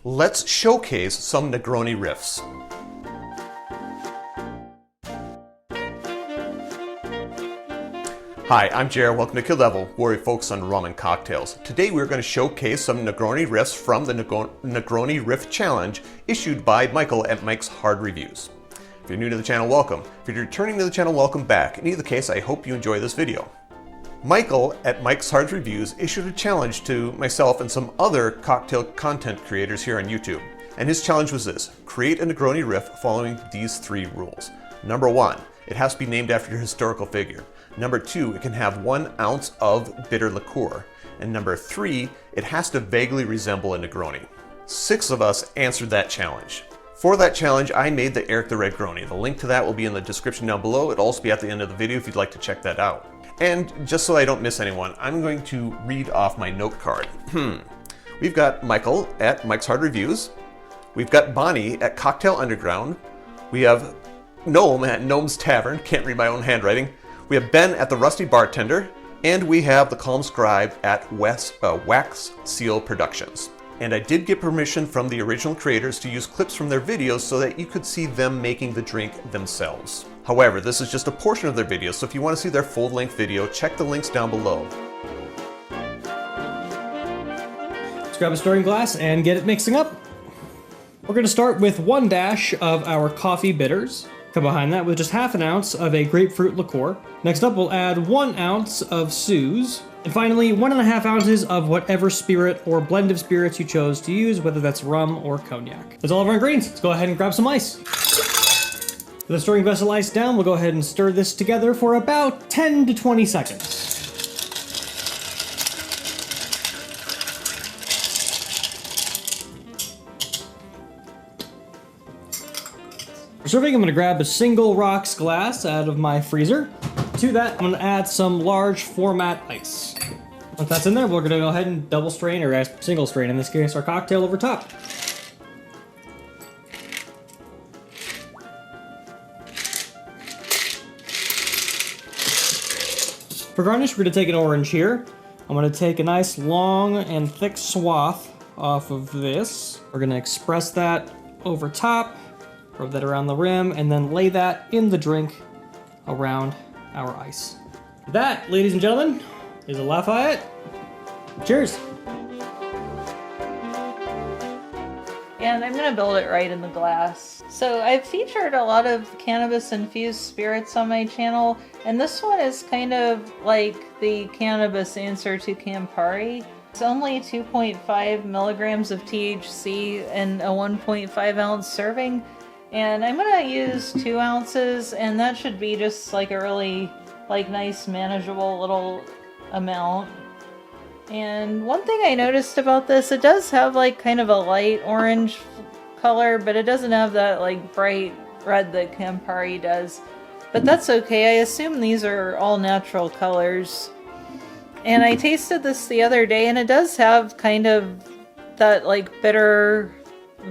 Let's showcase some Negroni Riffs. Hi, I'm Jared. Welcome to Kill-Divill, where we focus on rum and cocktails. Today we're going to showcase some Negroni Riffs from the Negroni Riff Challenge issued by Michael at Mike's Hard Reviews. If you're new to the channel, welcome. If you're returning to the channel, welcome back. In either case, I hope you enjoy this video. Michael at Mike's Hard Reviews issued a challenge to myself and some other cocktail content creators here on YouTube. And his challenge was this: create a Negroni Riff following these 3 rules. Number 1, it has to be named after your historical figure. Number 2, it can have 1 ounce of bitter liqueur. And number 3, it has to vaguely resemble a Negroni. 6 of us answered that challenge. For that challenge, I made the Eric the Red Groni. The link to that will be in the description down below. It'll also be at the end of the video if you'd like to check that out. And just so I don't miss anyone, I'm going to read off my note card. We've got Michael at Mike's Hard Reviews. We've got Bonnie at Cocktail Underground. We have Gnome at Gnome's Tavern. Can't read my own handwriting. We have Ben at the Rusty Bartender, and we have the Calm Scribe at Wax Seal Productions. And I did get permission from the original creators to use clips from their videos so that you could see them making the drink themselves. However, this is just a portion of their videos, so if you want to see their full-length video, check the links down below. Let's grab a stirring glass and get it mixing up. We're going to start with 1 dash of our coffee bitters. Come behind that with just half an ounce of a grapefruit liqueur. Next up, we'll add 1 ounce of Suze. And finally, 1.5 ounces of whatever spirit or blend of spirits you chose to use, whether that's rum or cognac. That's all of our ingredients. Let's go ahead and grab some ice. With the stirring vessel iced down, we'll go ahead and stir this together for about 10 to 20 seconds. For serving, I'm going to grab a single rocks glass out of my freezer. To that, I'm going to add some large format ice. Once that's in there, we're going to go ahead and double strain, or single strain in this case, our cocktail over top. For garnish, we're going to take an orange here. I'm going to take a nice long and thick swath off of this. We're going to express that over top. Rub that around the rim, and then lay that in the drink around our ice. That, ladies and gentlemen, is a Lafayette. Cheers! And I'm gonna build it right in the glass. So I've featured a lot of cannabis-infused spirits on my channel, and this one is kind of like the cannabis answer to Campari. It's only 2.5 milligrams of THC in a 1.5 ounce serving. And I'm gonna use 2 ounces, and that should be just like a really nice manageable little amount. And one thing I noticed about this, it does have like kind of a light orange color, but it doesn't have that like bright red that Campari does. But that's okay, I assume these are all natural colors. And I tasted this the other day, and it does have kind of that like bitter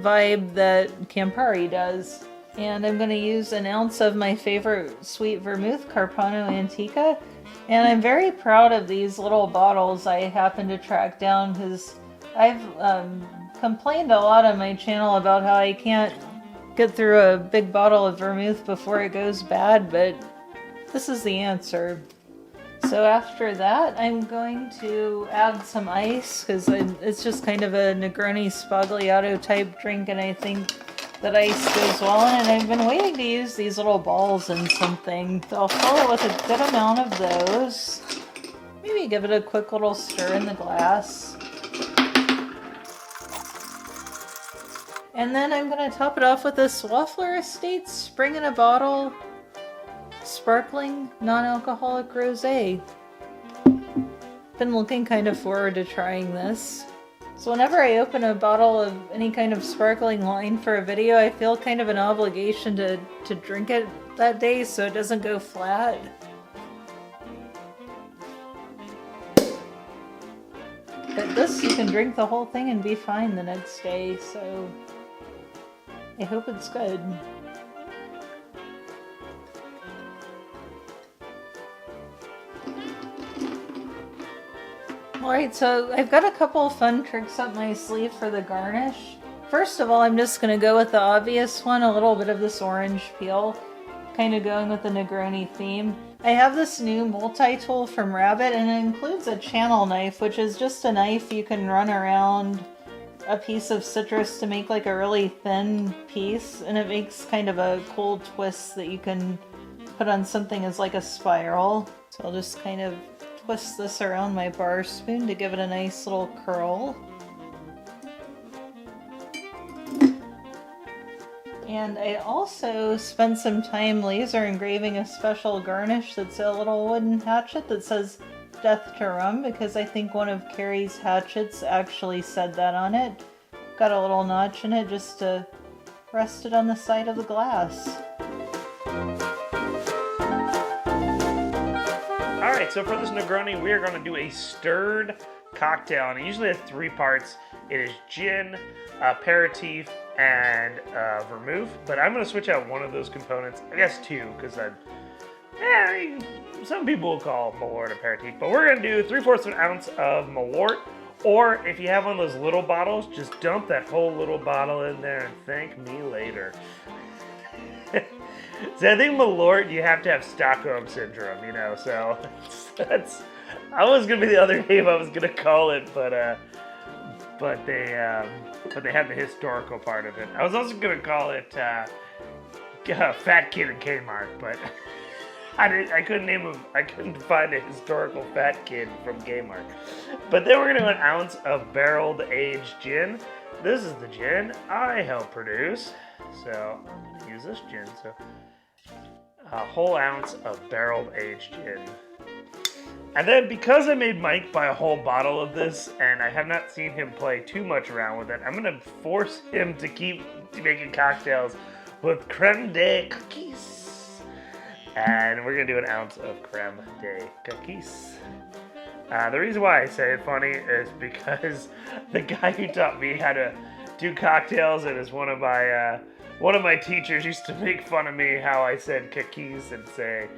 vibe that Campari does. And I'm going to use an ounce of my favorite sweet vermouth, Carpano Antica. And I'm very proud of these little bottles I happened to track down, because I've complained a lot on my channel about how I can't get through a big bottle of vermouth before it goes bad, but this is the answer. So after that, I'm going to add some ice, because it's just kind of a Negroni Spagliato type drink, and I think that ice goes well in it. And I've been waiting to use these little balls in something. So I'll fill it with a good amount of those. Maybe give it a quick little stir in the glass. And then I'm going to top it off with this Waffler Estates Spring in a Bottle Sparkling Non-Alcoholic Rosé. Been looking kind of forward to trying this. So whenever I open a bottle of any kind of sparkling wine for a video, I feel kind of an obligation to drink it that day so it doesn't go flat. But this, you can drink the whole thing and be fine the next day, so I hope it's good. Alright, so I've got a couple of fun tricks up my sleeve for the garnish. First of all, I'm just going to go with the obvious one, a little bit of this orange peel, kind of going with the Negroni theme. I have this new multi-tool from Rabbit, and it includes a channel knife, which is just a knife you can run around a piece of citrus to make like a really thin piece, and it makes kind of a cool twist that you can put on something as like a spiral. So I'll just kind of twist this around my bar spoon to give it a nice little curl. And I also spent some time laser engraving a special garnish that's a little wooden hatchet that says Death to Rum, because I think one of Carrie's hatchets actually said that on it. Got a little notch in it just to rest it on the side of the glass. Alright, so for this Negroni, we are going to do a stirred cocktail, and it usually has 3 parts. It is gin, aperitif, and vermouth, but I'm going to switch out one of those components, I guess 2, because some people will call Malort aperitif, but we're going to do 3/4 of an ounce of Malort, or if you have one of those little bottles, just dump that whole little bottle in there and thank me later. So I think Malort, you have to have Stockholm Syndrome, you know, so that's was going to be the other name I was going to call it, but they had the historical part of it. I was also going to call it Fat Kid in Kmart, but I couldn't name him. I couldn't find a historical fat kid from Kmart. But then we're going to do an ounce of barreled aged gin. This is the gin I help produce, so I'm going to use this gin. So a whole ounce of barreled aged gin. And then because I made Mike buy a whole bottle of this, and I have not seen him play too much around with it, I'm going to force him to keep making cocktails with creme de cookies. And we're going to do an ounce of creme de cookies. The reason why I say it funny is because the guy who taught me how to do cocktails, and is one of my teachers, used to make fun of me how I said cookies and say,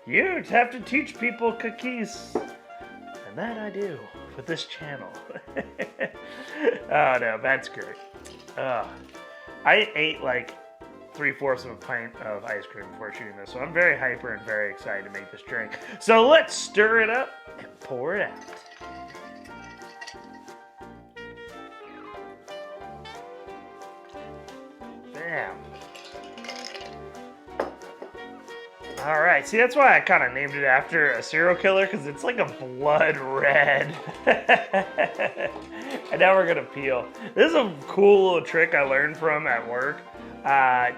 "You have to teach people cookies," and that I do with this channel. Oh no, that's great. I ate like 3/4 of a pint of ice cream before shooting this, so I'm very hyper and very excited to make this drink. So let's stir it up and pour it out. Bam. All right, see, that's why I kind of named it after a serial killer, because it's like a blood red. And now we're gonna peel. This is a cool little trick I learned from at work.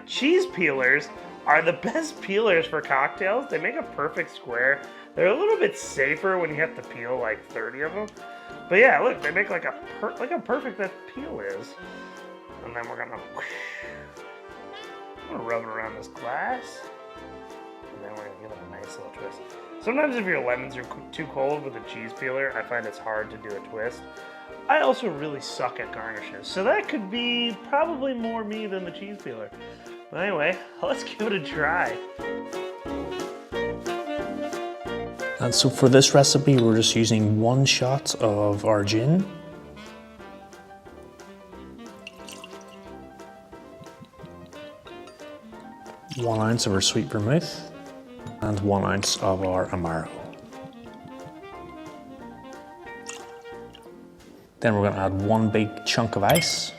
Cheese peelers are the best peelers for cocktails. They make a perfect square. They're a little bit safer when you have to peel like 30 of them. But yeah, look, they make like a perfect that peel is. And then we're gonna rub it around this glass. And then we're gonna give it a nice little twist. Sometimes if your lemons are too cold with a cheese peeler, I find it's hard to do a twist. I also really suck at garnishes, so that could be probably more me than the cheese peeler. But anyway, let's give it a try. And so for this recipe, we're just using 1 shot of our gin. One ounce of our sweet vermouth, and 1 ounce of our Amaro. Then we're going to add 1 big chunk of ice.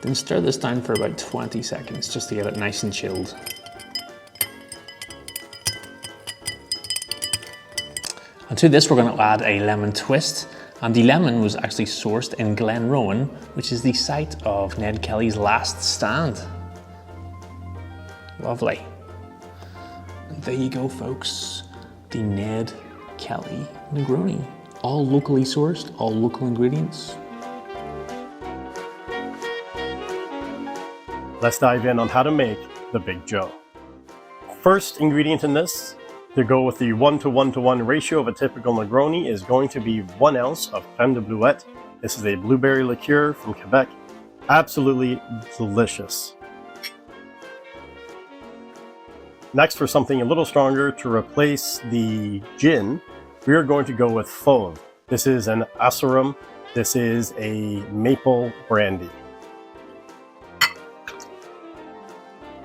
Then stir this down for about 20 seconds just to get it nice and chilled. And to this we're going to add a lemon twist. And the lemon was actually sourced in Glenrowan, which is the site of Ned Kelly's last stand. Lovely. And there you go, folks. The Ned Kelly Negroni. All locally sourced, all local ingredients. Let's dive in on how to make the Big Joe. First ingredient in this, to go with the 1:1:1 ratio of a typical Negroni, is going to be 1 ounce of creme de bluette. This is a blueberry liqueur from Quebec. Absolutely delicious. Next, for something a little stronger to replace the gin, we are going to go with fauve. This is an Acerum. This is a maple brandy.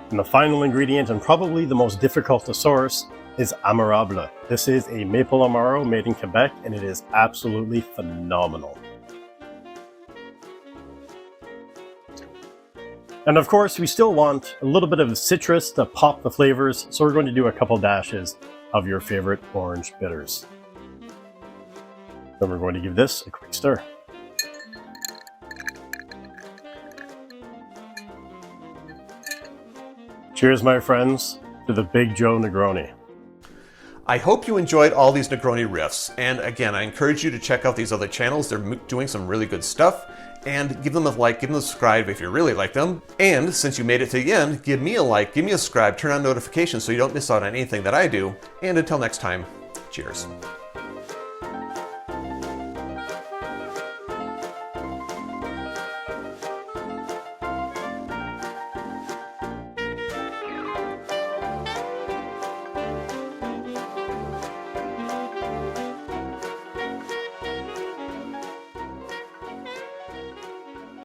And the final ingredient, and probably the most difficult to source, is Amarable. This is a maple Amaro made in Quebec, and it is absolutely phenomenal. And of course, we still want a little bit of citrus to pop the flavors, so we're going to do a couple dashes of your favorite orange bitters. Then we're going to give this a quick stir. Cheers, my friends, to the Big Joe Negroni. I hope you enjoyed all these Negroni Riffs, and again, I encourage you to check out these other channels. They're doing some really good stuff, and give them a like, give them a subscribe if you really like them. And since you made it to the end, give me a like, give me a subscribe, turn on notifications so you don't miss out on anything that I do. And until next time, cheers.